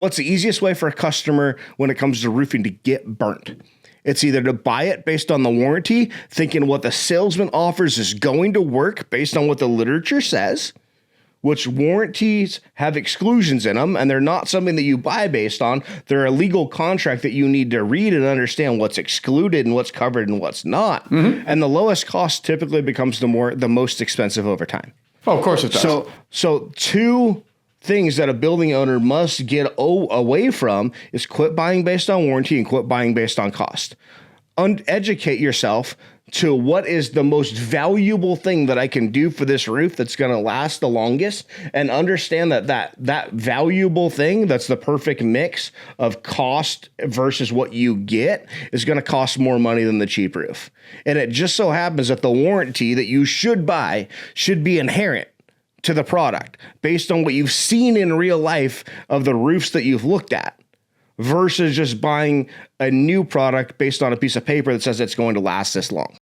What's the easiest way for a customer when it comes to roofing to get burnt? It's either to buy it based on the warranty, thinking what the salesman offers is going to work based on what the literature says, which warranties have exclusions in them, and they're not something that you buy based on. They're a legal contract that you need to read and understand what's excluded and what's covered and what's not. Mm-hmm. And the lowest cost typically becomes the most expensive over time. Oh, of course it does. So two things that a building owner must get away from is quit buying based on warranty and quit buying based on cost. Educate yourself to what is the most valuable thing that I can do for this roof that's going to last the longest, and understand that valuable thing that's the perfect mix of cost versus what you get is going to cost more money than the cheap roof. And it just so happens that the warranty that you should buy should be inherent to the product based on what you've seen in real life of the roofs that you've looked at, versus just buying a new product based on a piece of paper that says it's going to last this long.